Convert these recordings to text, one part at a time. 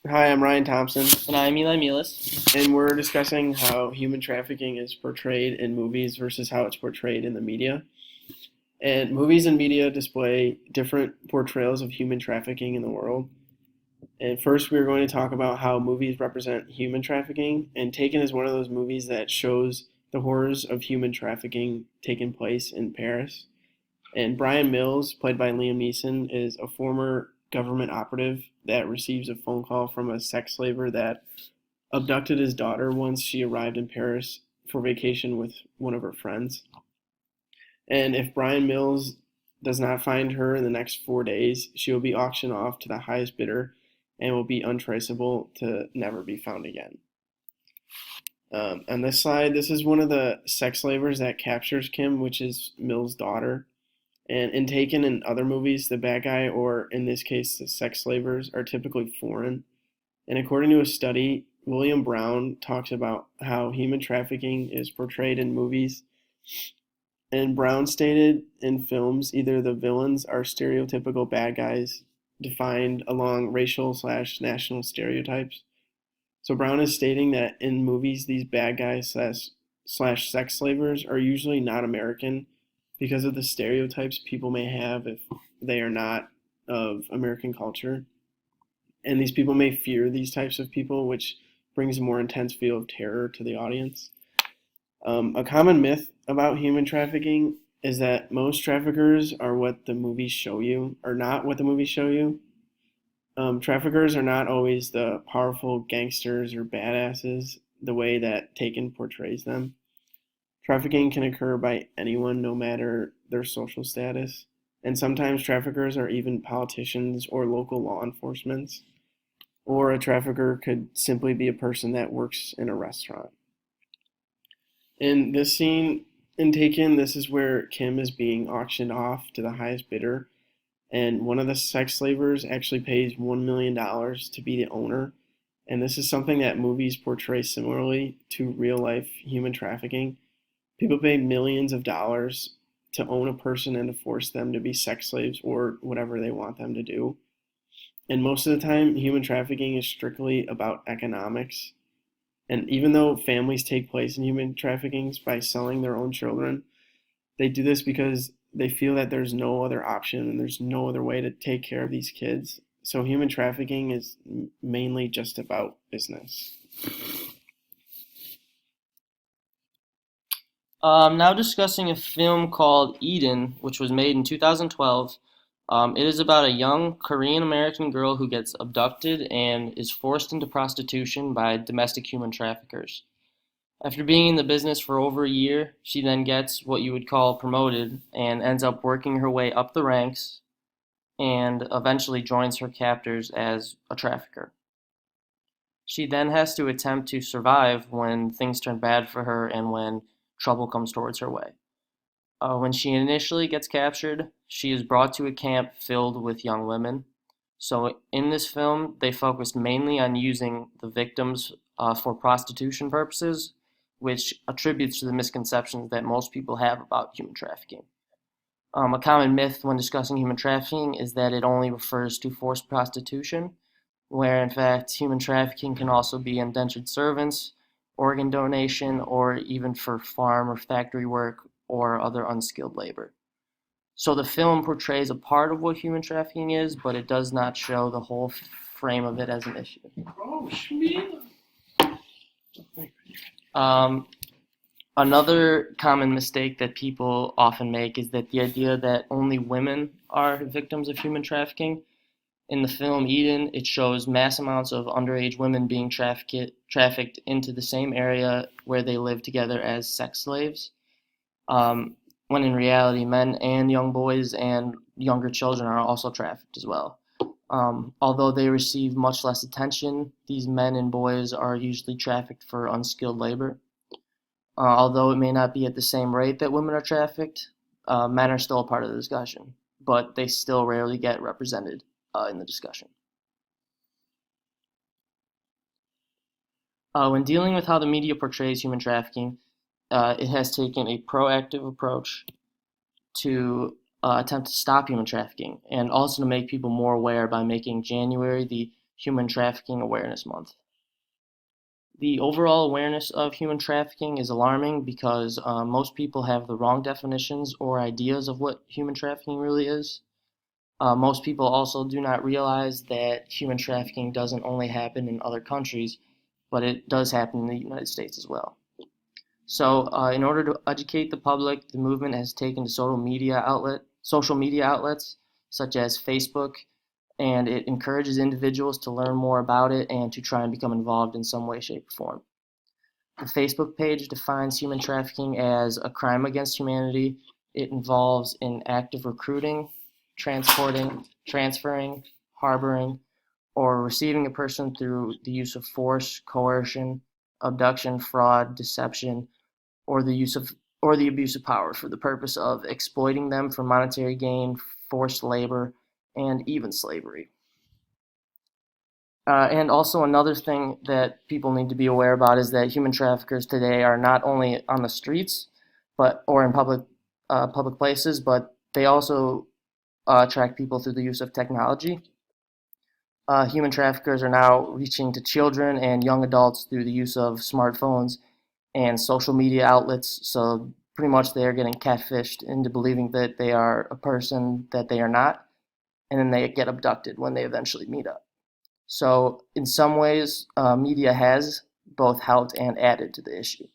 Hi, I'm Ryan Thompson, And I'm Eli Milas. and we're discussing how human trafficking is portrayed in movies versus how it's portrayed in the media. And movies and media display different portrayals of human trafficking in the world. And first, we're going to talk about how movies represent human trafficking. And Taken is one of those movies that shows the horrors of human trafficking taking place in Paris. And Brian Mills, played by Liam Neeson, is a former government operative that receives a phone call from a sex slaver that abducted his daughter once she arrived in Paris for vacation with one of her friends. And if Brian Mills does not find her in the next 4 days, she will be auctioned off to the highest bidder and will be untraceable to never be found again. On this slide, this is one of the sex slavers that captures Kim, which is Mills' daughter. And in Taken and other movies, the bad guy, or in this case, the sex slavers, are typically foreign. And according to a study, William Brown talks about how human trafficking is portrayed in movies. And Brown stated in films, either the villains are stereotypical bad guys defined along racial slash national stereotypes. So Brown is stating that in movies, these bad guys slash sex slavers are usually not American because of the stereotypes people may have if they are not of American culture. And these people may fear these types of people, which brings a more intense feel of terror to the audience. A common myth about human trafficking is that most traffickers are what the movies show you, or not what the movies show you. Traffickers are not always the powerful gangsters or badasses the way that Taken portrays them. Trafficking can occur by anyone, no matter their social status. And sometimes traffickers are even politicians or local law enforcement. Or a trafficker could simply be a person that works in a restaurant. In this scene in Taken, this is where Kim is being auctioned off to the highest bidder, and one of the sex slavers actually pays $1 million to be the owner. And this is something that movies portray similarly to real life human trafficking. People pay millions of dollars to own a person and to force them to be sex slaves or whatever they want them to do. And most of the time, human trafficking is strictly about economics. And even though families take place in human traffickings by selling their own children, they do this because they feel that there's no other option and there's no other way to take care of these kids. So human trafficking is mainly just about business. Now discussing a film called Eden, which was made in 2012. It is about a young Korean American girl who gets abducted and is forced into prostitution by domestic human traffickers. After being in the business for over a year, she then gets what you would call promoted and ends up working her way up the ranks and eventually joins her captors as a trafficker. She then has to attempt to survive when things turn bad for her and when trouble comes towards her way. When she initially gets captured, she is brought to a camp filled with young women. So in this film, they focused mainly on using the victims for prostitution purposes, which attributes to the misconceptions that most people have about human trafficking. A common myth when discussing human trafficking is that it only refers to forced prostitution, where in fact human trafficking can also be indentured servants, organ donation, or even for farm or factory work or other unskilled labor. So the film portrays a part of what human trafficking is, but it does not show the whole frame of it as an issue. Um, Another common mistake that people often make is that the idea that only women are victims of human trafficking. In the film Eden, it shows mass amounts of underage women being trafficked into the same area where they live together as sex slaves, when in reality, men and young boys and younger children are also trafficked as well. Although they receive much less attention, these men and boys are usually trafficked for unskilled labor. Although it may not be at the same rate that women are trafficked, men are still a part of the discussion, but they still rarely get represented in the discussion. When dealing with how the media portrays human trafficking, it has taken a proactive approach to attempt to stop human trafficking and also to make people more aware by making January the Human Trafficking Awareness Month. The overall awareness of human trafficking is alarming because most people have the wrong definitions or ideas of what human trafficking really is. Most people also do not realize that human trafficking doesn't only happen in other countries, but it does happen in the United States as well. So, in order to educate the public, the movement has taken to social media outlets such as Facebook, and it encourages individuals to learn more about it and to try and become involved in some way, shape, or form. The Facebook page defines human trafficking as a crime against humanity. It involves an act of recruiting, transporting, transferring, harboring, or receiving a person through the use of force, coercion, abduction, fraud, deception, or the abuse of power for the purpose of exploiting them for monetary gain, forced labor, and even slavery. And also another thing that people need to be aware about is that human traffickers today are not only on the streets, or in public places, but they also track people through the use of technology. Human traffickers are now reaching to children and young adults through the use of smartphones and social media outlets. So pretty much they are getting catfished into believing that they are a person that they are not, and then they get abducted when they eventually meet up. So in some ways, media has both helped and added to the issue.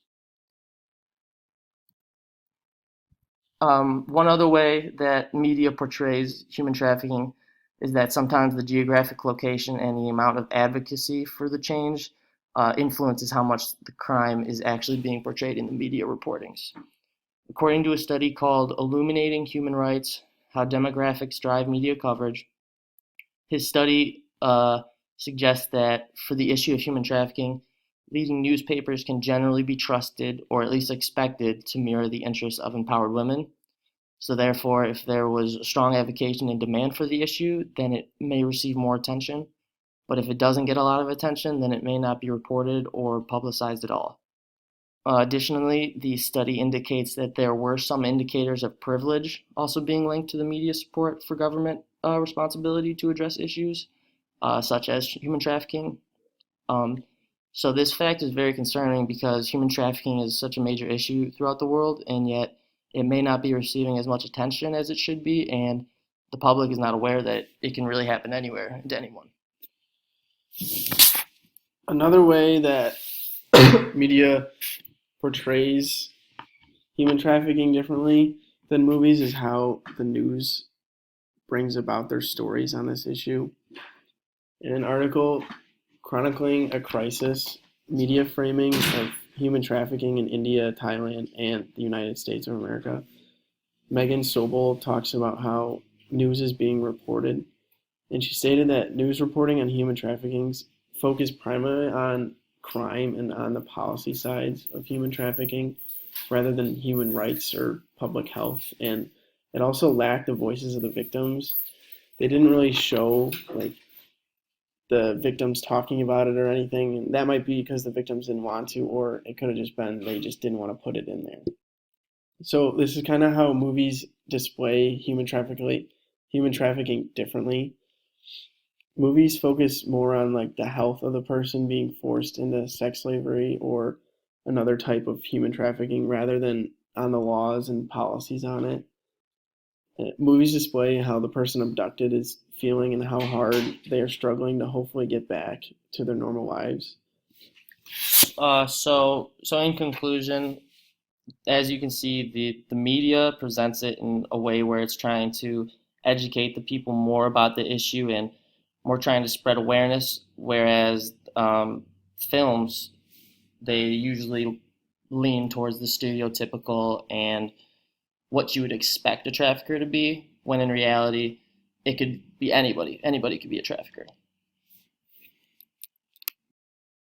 One other way that media portrays human trafficking is that sometimes the geographic location and the amount of advocacy for the change influences how much the crime is actually being portrayed in the media reportings. According to a study called Illuminating Human Rights, How Demographics Drive Media Coverage, his study suggests that for the issue of human trafficking, leading newspapers can generally be trusted or at least expected to mirror the interests of empowered women. So therefore, if there was a strong advocacy and demand for the issue, then it may receive more attention. But if it doesn't get a lot of attention, then it may not be reported or publicized at all. Additionally, the study indicates that there were some indicators of privilege also being linked to the media support for government responsibility to address issues, such as human trafficking. Um, so this fact is very concerning because human trafficking is such a major issue throughout the world, and yet it may not be receiving as much attention as it should be, and the public is not aware that it can really happen anywhere and to anyone. Another way that media portrays human trafficking differently than movies is how the news brings about their stories on this issue. In an article chronicling a crisis, media framing of human trafficking in India, Thailand, and the United States of America, Megan Sobel talks about how news is being reported, and she stated that news reporting on human trafficking focused primarily on crime and on the policy sides of human trafficking rather than human rights or public health. And it also lacked the voices of the victims. They didn't really show like the victims talking about it or anything. And that might be because the victims didn't want to, or it could have just been they just didn't want to put it in there. So this is kind of how movies display human trafficking differently. Movies focus more on like the health of the person being forced into sex slavery or another type of human trafficking rather than on the laws and policies on it. Movies display how the person abducted is feeling and how hard they are struggling to hopefully get back to their normal lives. So in conclusion, as you can see, the media presents it in a way where it's trying to educate the people more about the issue and more trying to spread awareness, whereas films, they usually lean towards the stereotypical and what you would expect a trafficker to be, when in reality, it could be anybody. Anybody could be a trafficker.